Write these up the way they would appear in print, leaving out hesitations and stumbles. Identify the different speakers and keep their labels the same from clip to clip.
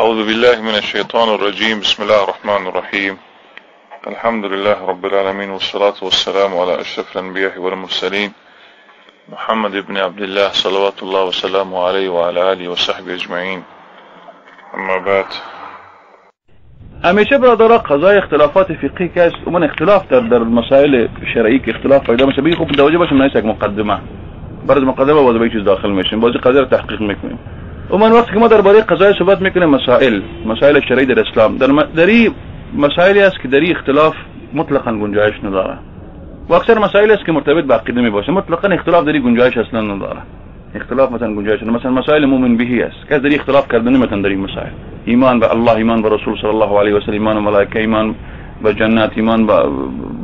Speaker 1: أعوذ بالله من الشيطان الرجيم. بسم الله الرحمن الرحيم. الحمد لله رب العالمين، والصلاة والسلام على أشرف الأنبياء والمرسلين محمد بن عبد الله صلوات الله وسلامه عليه وعلى آله وصحبه أجمعين. أما بعد،
Speaker 2: همیشه برادرها قضای اختلافات فقهی که است و من اختلاف در مسائل شرعی که اختلاف پیدا میشه بگی خوب متوجه باشیم نه یک مقدمه بعد از مقدمه باز به چیز داخل میشیم بازی قضیه رو تحقیق میکنیم. و من وقتی که ما درباره قضای صحبت میکنیم مسائل شرعی در اسلام در این مسائلی است که در این اختلاف مطلقاً گنجایش نداره و اکثر مسائل است که مرتبط به عقیده میباشه مطلقاً اختلاف در این گنجایش اصلا نداره. اختلاف مثلا گنجایش مثلا مسائل مؤمن بهی است که در اختلاف کردن مثلا در این مسائل ایمان به الله، ایمان به رسول صلی الله علیه و سلم، ایمان به ملائکه، ایمان به جنات، ایمان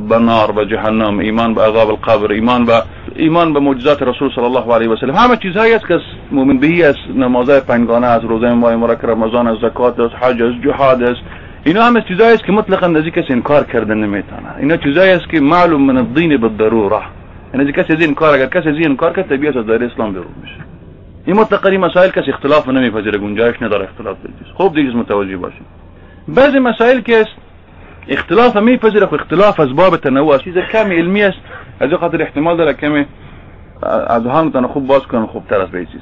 Speaker 2: به نار، به جهنم، ایمان به عذاب القبر، ایمان به معجزات رسول صلی الله علیه و سلم، همه چیزهایی است که مؤمن بهی است. نمازهای پنجگانه است، روزه ماه مبارک رمضان است، زکات است، حج است، جهاد است. اینا همه چیزهایی است که مطلقاً از کسی انکار کردن نمیتونه. اینا چیزهایی است که معلوم من الدین بالضروره. یعنی کسی از این کار اگر کسی از این انکار کرد طبیعت از دایره اسلام بیرون میشه. این مطلقاً این مسائل کسی اختلاف نمیپذیره، گنجایش نداره اختلاف دیگه. خوب دیگه متوجه باشید. بعضی مسائل که اختلاف میپذیره و اختلاف از باب تنوع است، چیز کمی علمی است، از خاطر احتمال داره کمی اذهانتون خوب باز کنن خوبتر از چیز.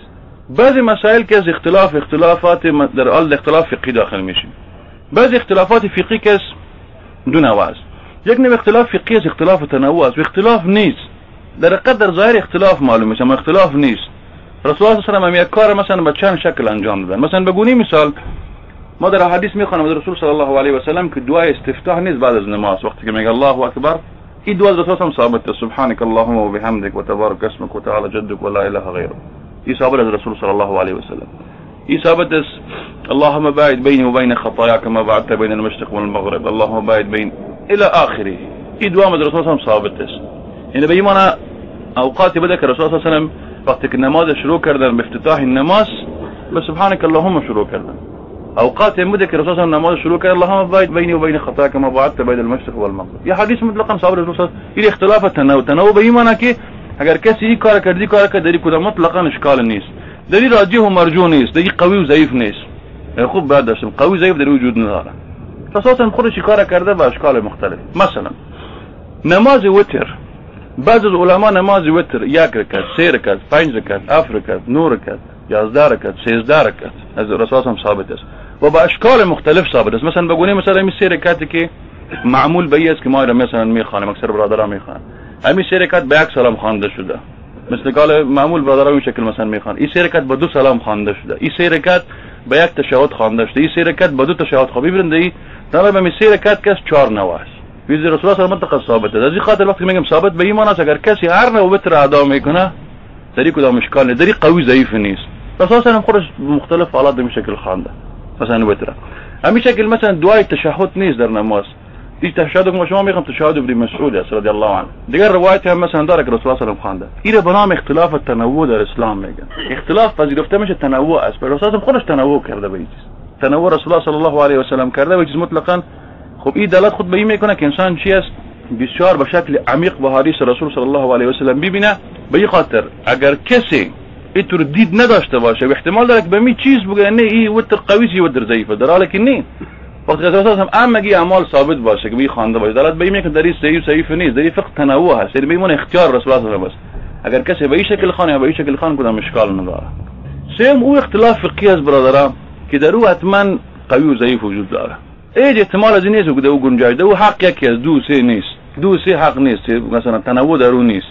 Speaker 2: بعضی مسائل که از اختلافات در اختلاف فقهی داخل میشیم. بعضی اختلافات فقهی که دو نوع است. یک نوع اختلاف فقهی است اختلاف تنوع است و اختلاف نیست. در قدر ظاهر اختلاف معلوم میشه اما اختلاف نیست. رسول الله صلی الله علیه و آله یک کار مثلا به چند شکل انجام دادن. مثلا بگونی مثال ما در حدیث میخوانم از رسول صلی الله علیه و سلم که دعای استفتاح نیست بعد از نماز وقتی که میگه الله اکبر. این دعا از رسول الله ثابت است، سبحانك اللهم وبحمدك وتبارك اسمك وتعالى جدك ولا اله غيره. این ثابت از رسول صلی الله علیه و سلم. این ثابت است اللهم باعد بيني وبين خطاياك كما بعدت بين المشرق والمغرب، اللهم باعد بين الى اخره. این دعا از رسول الله ثابت است. یعنی به ایمان اوقاتی بده که رسول الله صلی الله علیه و سلم وقتی که نماز شروع کردن به افتتاح نماز به سبحانك اللهم شروع کردن. اوقات بده که رسول الله نماز شروع کرد اللهم باعد بيني وبين خطاياك كما بعدت بين المشرق والمغرب. یه حدیث مطلقاً ثابت رسول الله. این اختلاف تنوع به ایمان که اگر کسی این کار کرد دری کدام مطلقاً اشکال نیست. دری راجح و مرجوح نیست، دری قوی و ضعیف نیست. خوب بعد داشتم قوی ضعیف در وجود نداره. اساساً خودش کار کرده با اشکال مختلف. مثلا نماز وتر بعض از علما نماز وتر 1 رکعت، 3 رکعت، 5 رکعت، 7 رکعت، 9 رکعت، 11 رکعت، 13 رکعت از رسول الله ثابت است و با اشکال مختلف ثابت است. مثلا بگونیم مثلا این 3 رکعتی که معمول به است که ما مثلا میخوانیم اکثر برادران میخوان همین 3 رکعت به یک سلام خوانده شده، مثل قال معمول برادران این شکل مثلا میخوان این 3 رکعت با 2 سلام خوانده شده، این 3 رکعت با 1 تشهد خوانده شده، این 3 رکعت با 2 تشهد خوابی برنده تمام این 3 رکعت که 4 نوع است. ویز رسول الله صلی الله علیه و ثابت است. از این خاطر وقتی میگم ثابت به ایمان است اگر کسی هر نوع وتر ادا میکنه دری کدام اشکال نیست، دری قوی ضعیف نیست. اساسا هم خودش مختلف حالات به شکل خوانده. مثلا وتر همین شکل مثلا دعای تشهد نیست در نماز. این تشهد که شما میگم تشهد ابن مسعود است رضی الله عنه. دیگر روایت هم مثلا داره که رسول الله صلی الله علیه و خوانده. این به نام اختلاف تنوع در اسلام میگن. اختلاف پذیرفته میشه تنوع است. رسول الله خودش تنوع کرده به این چیز. تنوع رسول الله صلی الله علیه و سلم کرده به چیز مطلقاً. خب این دلالت خود به این میکنه که انسان چی است بسیار به شکل عمیق به حدیث رسول صلی الله علیه و سلم ببینه. به این خاطر اگر کسی اینطور دید نداشته باشه و احتمال داره که به می چیز بگه نه این وتر قوی سی وتر ضعیفه، در حالی که نه. وقتی که اساسا هم همگی اعمال ثابت باشه که به خوانده باشه دلالت به این میکنه در این صحیح ضعیف نیست، در این فقط تنوع هست. یعنی به این اختیار رسول الله صلی الله علیه و اگر کسی به این شکل خوانه یا به این شکل خوانه کدام اشکال نداره. سوم او اختلاف فقهی است برادران که در او حتما قوی و ضعیف وجود داره. ایج احتمال از این نیست که او گنجایش او حق یکی از 2 3 نیست، 2 3 حق نیست، مثلا تنوع در اون نیست.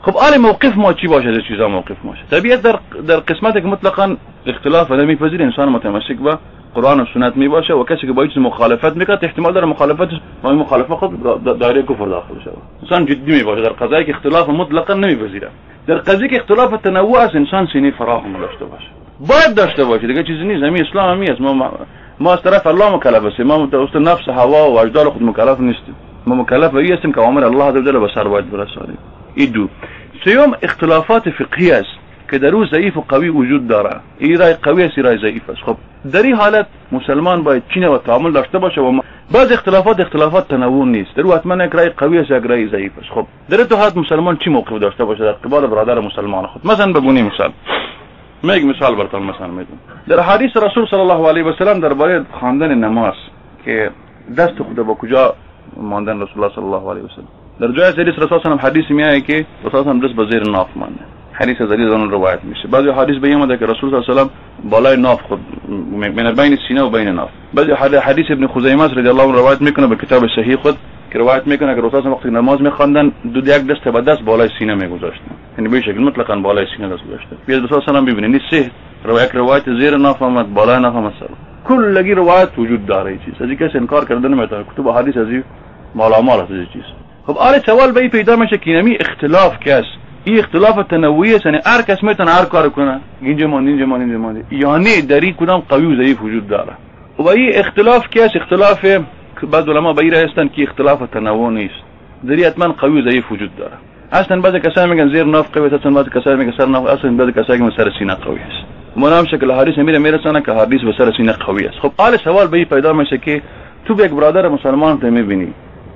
Speaker 2: خب آل موقف ما چی باشه از چیزا موقف ماشه طبیعت در قسمتی که مطلقاً اختلاف نمیپذیر انسان متمسک به قرآن و سنت می باشه و کسی که با چیز مخالفت میکنه احتمال داره مخالفت با این مخالفت خود دایره کفر داخل شه. انسان جدی می باشه در قضایی که اختلاف مطلقاً نمیپذیره. در قضیه که اختلاف تنوع است انسان سینه فراخ داشته باشه، باید داشته باشه، دیگه چیزی نیست. همین اسلام همی است. ما از طرف الله مکلف هستیم، ما توسط نفس هوا و اجدال خود مکلف نیستیم. ما مکلف به هستیم که اوامر الله عزوجل به سر باید برسانیم. این دو. سوم اختلافات فقهی است که در او ضعیف و قوی وجود داره. این رای قوی است، رای ضعیف است. خب در این حالت مسلمان باید چین و تعامل داشته باشه و بعض اختلافات تنوع نیست. در او حتما یک رای قوی است، یک رای ضعیف است. خب در این حالت مسلمان چی موقف داشته باشه در قبال برادر مسلمان خود؟ مثلا بگونیم مثال من یک مثال براتون مثلا میدم. در حدیث رسول صلی الله علیه و سلم درباره خواندن نماز که دست خود با کجا ماندن رسول الله صلی الله علیه و سلم، در جای حدیث رسول صلی الله حدیث میایه که رسول صلی الله دست به زیر ناف مانده. حدیث از علی اون روایت میشه. بعضی حدیث به اومده که رسول صلی الله علیه و سلم بالای ناف خود بین سینه و بین ناف. بعضی حدیث ابن خزیمه رضی الله عنه روایت میکنه به کتاب صحیح خود که روایت میکنه که رسول وقتی نماز میخواندن دو یک دست به دست بالای سینه میگذاشتن، یعنی به شکل مطلقاً بالای سینه دست گذاشتن. بیاد رسول صلی الله علیه و ببینید سه روایت زیر ناف آمد، بالای ناف آمد. کلگی روایت وجود داره. این چیز از کسی انکار کردن نمیتونه. کتب حدیث از مالامال از این چیز. خب آره سوال به پیدا میشه که نمی اختلاف کس این اختلاف تنوعی است، یعنی هر کس میتونه هر کار کنه، اینجا ماند یعنی در این کدام قوی و ضعیف وجود داره. و این اختلاف کس اختلاف بعض علما به این هستن که اختلاف تنوع نیست، در این حتما قوی و ضعیف وجود داره. اصلا بعضی کسان میگن زیر ناف قوی است، بعضی کسان میگن سر ناف، اصلا بعضی کسان میگن سر سینه قوی است. منام شکل حدیث میرسونه که حدیث به سر سینه قوی است. خب حال سوال به این پیدا میشه که تو به یک برادر مسلمان ته میبینی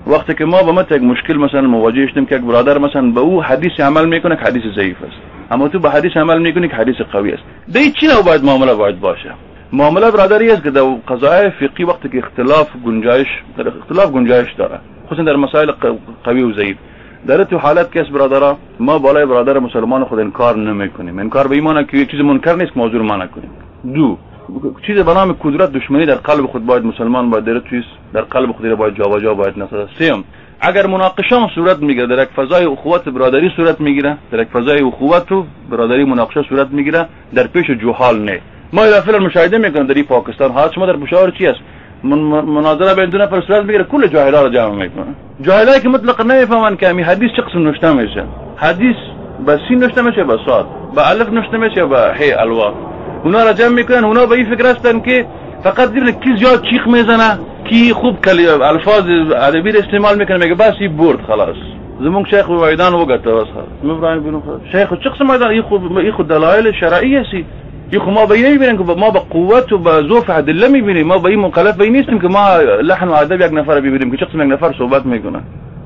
Speaker 2: وقتی که ما با مت یک مشکل مثلا مواجه شدیم که یک برادر مثلا به او حدیث عمل میکنه که حدیث ضعیف است، اما تو به حدیث عمل میکنی که حدیث قوی است. دیگه چی نوع باید معامله باید باشه؟ معامله برادری است که در قضایای فقهی وقتی که اختلاف گنجایش داره، خصوصا در مسائل قوی و ضعیف، در تو حالت که برادرها ما بالای برادر مسلمان خود انکار نمیکنیم. انکار به ایمان که یک چیز منکر نیست که موضوع ما نکنیم. دو چیز به نام قدرت دشمنی در قلب خود باید مسلمان باید در قلب خود باید جا باید نسازه. سوم اگر مناقشه صورت میگیره در یک فضای اخوت برادری صورت میگیره، در یک فضای اخوت و برادری مناقشه صورت میگیره، در پیش جهال نه. ما فعلا مشاهده میکنیم در پاکستان ها شما در پشاور چی است مناظره بین دو نفر صورت میگیره، کل جاهلا را جمع میکنه. جاهلایی که مطلق نمیفهمن که همین حدیث چه قسم نوشته میشه. حدیث با سین نوشته میشه، با صاد، با الف نوشته میشه، با هی الوا. اونا را جمع میکنن. اونا به این فکر هستن که فقط دیدن کی زیاد چیخ میزنه، کی خوب الفاظ عربی را استعمال میکنه، میگه بس این برد خلاص. زمون شیخ وایدان وقت واسه میفرمایید بینو شیخ چه قسم میدان این خود دلایل شرعی است. یخو ما به این میبینیم که ما با قوت و با ضعف ادله میبینیم. ما به این مکلف به این نیستیم که ما لحن و ادب یک نفر ببینیم که چه قسم یک نفر صحبت میکنه.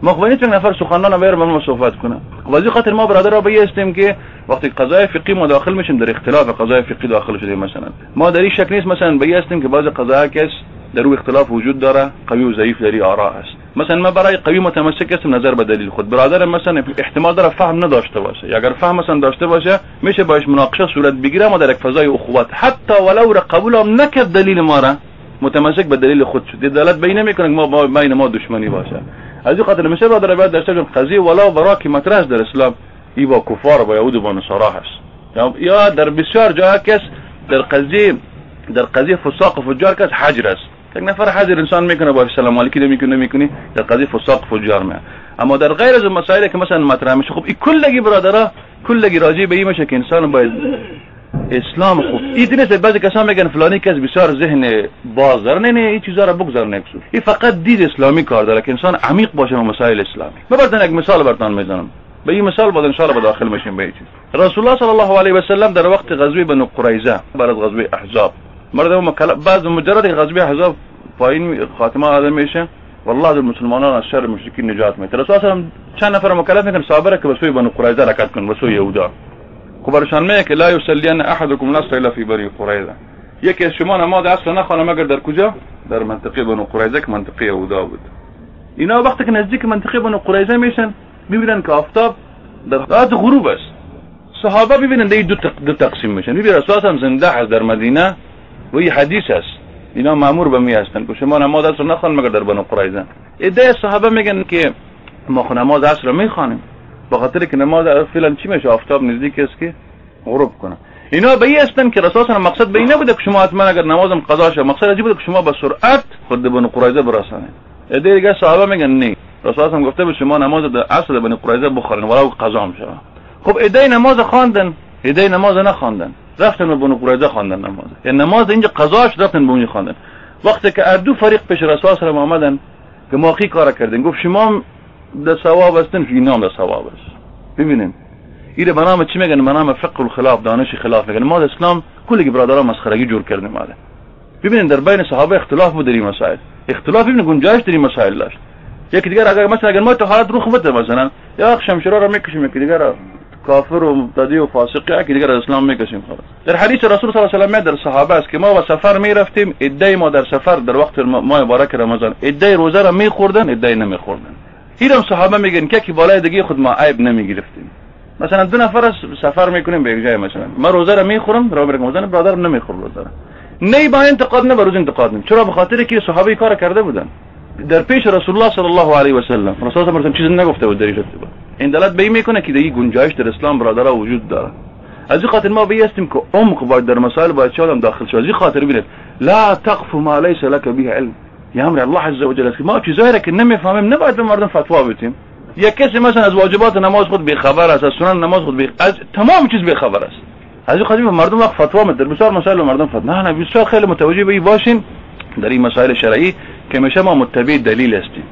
Speaker 2: ما خو نیست یک نفر سخنان بیار ما صحبت کنه. واسه خاطر ما برادرها به هستیم که وقتی قضای فقهی ما داخل میشیم در اختلاف قضای فقهی داخل شدیم، مثلا ما در این شک نیست مثلا به هستیم که بعض قضایا کس در او اختلاف وجود داره، قوی و ضعیف در آراء است. مثلا ما برای قوی متمسک هستم نظر به دلیل خود. برادر مثلا احتمال داره فهم نداشته باشه، اگر فهم مثلا داشته باشه میشه باش مناقشه صورت بگیره. ما در یک فضای اخوت حتی ولو را قبول هم نکرد دلیل ما را متمسک به دلیل خود شد، دلالت بین نمیکنه که ما بین ما دشمنی باشه. از این خاطر میشه برادر باید داشته باشیم قضیه ولا برا که مطرح در اسلام ای با کفار و یهود و نصارا هست، یا در بسیار جاها کس در قضیه فساق و فجار کس حجر است. یک نفر حجر انسان میکنه با سلام علیکی نمیکنی در قضیه فساق و فجار میه. اما در غیر از مسائلی که مثلا مطرح میشه خب این کلگی برادرها کلگی راجع به این میشه که انسان باید اسلام خوب این نیست. بعضی کسان میگن فلانی کس بسیار ذهن باز داره، نه این چیزا را بگذار نکسو. این فقط دید اسلامی کار داره که انسان عمیق باشه با مسائل اسلامی. من براتون یک مثال براتون میزنم. به این مثال بعد ان شاء الله داخل میشیم به این چیز. رسول الله صلی الله علیه و سلم در وقت غزوه بنو قریظه بعد از غزوه احزاب مردم بعد مجرد غزوه احزاب پایین خاتمه آدم میشه والله در مسلمانان از شر مشرکین نجات میده. رسول الله چند نفر مکلف میکنن صحابه که به سوی بنو قریظه حرکت کنن، به سوی یهودا. خبرشان میگه که لا یصلین احدکم العصر الا فی بنی قریظه. یکی از شما نماز عصر نخوانه مگر در کجا؟ در منطقه بنو قریظه که منطقه یهودا بود. اینا وقتی که نزدیک منطقه بنو قریظه میشن میبینن که آفتاب در حالت غروب است. صحابه ببینن دی دو تقسیم میشن. میبینن رسول الله زنده است در مدینه و این حدیث است. اینا مأمور به می هستن که شما نماز عصر نخوان مگر در بنو قریظه. ایده صحابه میگن که ما نماز عصر میخوانیم به خاطر که نماز فعلا چی میشه آفتاب نزدیک است که غروب کنه. اینا به این هستن که رسول الله مقصد به این نبوده که شما حتما اگر نمازم قضا شه، مقصد از این بوده که شما به سرعت خود بنو قریظه برسانید. ایده دیگه صحابه میگن نه رسول الله گفته به شما نماز عصر در بنو قریظه بخورین ولو قضا هم شه. خب ایده نماز خواندن، ایده نماز نخواندن، رفتن به بنو قریظه خواندن نماز. یعنی نماز اینجا قضاش رفتن به اون خواندن. وقتی که اردو فریق پیش رسول الله صلی آمدن که ما خی کار کردین، گفت شما در ثواب هستن، اینا در ثواب است. ببینین ایره به نام چی میگن؟ به نام فقه الخلاف، دانش خلاف میگن. ما اسلام کلی برادران مسخرگی جور کردیم ماله. ببینین در بین صحابه اختلاف بود در این مسائل، اختلاف ببینین گنجایش در این مسائل داشت. یکی دیگر اگر مثلا ما تو حالت رو خوبه مثلا یا شمشیرا رو میکشیم، یکی دیگر کافر و مبتدی و فاسقی که دیگر از اسلام میکشیم خلاص. در حدیث رسول صلی الله علیه و سلم در صحابه است که ما با سفر میرفتیم، عده ما در سفر در وقت ماه مبارک رمضان عده روزه را میخوردن، عده نمیخوردن. هیچ صحابه میگن که بالای دیگه خود ما عیب نمیگرفتیم. مثلا دو نفر از سفر میکنیم به یک جای، مثلا ما روزه را میخورم، را میرم رمضان برادرم نمیخوره روزه. نه با انتقاد نه روز انتقاد نمی. چرا؟ به خاطر که صحابه کار کرده بودن در پیش رسول الله صلی الله علیه و سلم. رسول الله چیزی نگفته بود در این رتبه. این دلالت به این میکنه که دیگه گنجایش در اسلام برادرها وجود داره. از این خاطر ما بیستیم که عمق باید در مسائل باید چالم داخل شد. از این خاطر ببینید لا تقف ما ليس لك به علم. یا امر الله عز وجل است که ما چیزایی را که نمیفهمیم نباید به مردم فتوا بدیم. یک کسی مثلا از واجبات نماز خود بی‌خبر است، از سنن نماز خود از تمام چیز بی‌خبر است. از این خاطر مردم وقت فتوا میدن، بسیار مسائل مردم فتوا نه بسیار خیلی متوجه به این باشین در این مسائل شرعی که میشه ما متبع دلیل هستیم.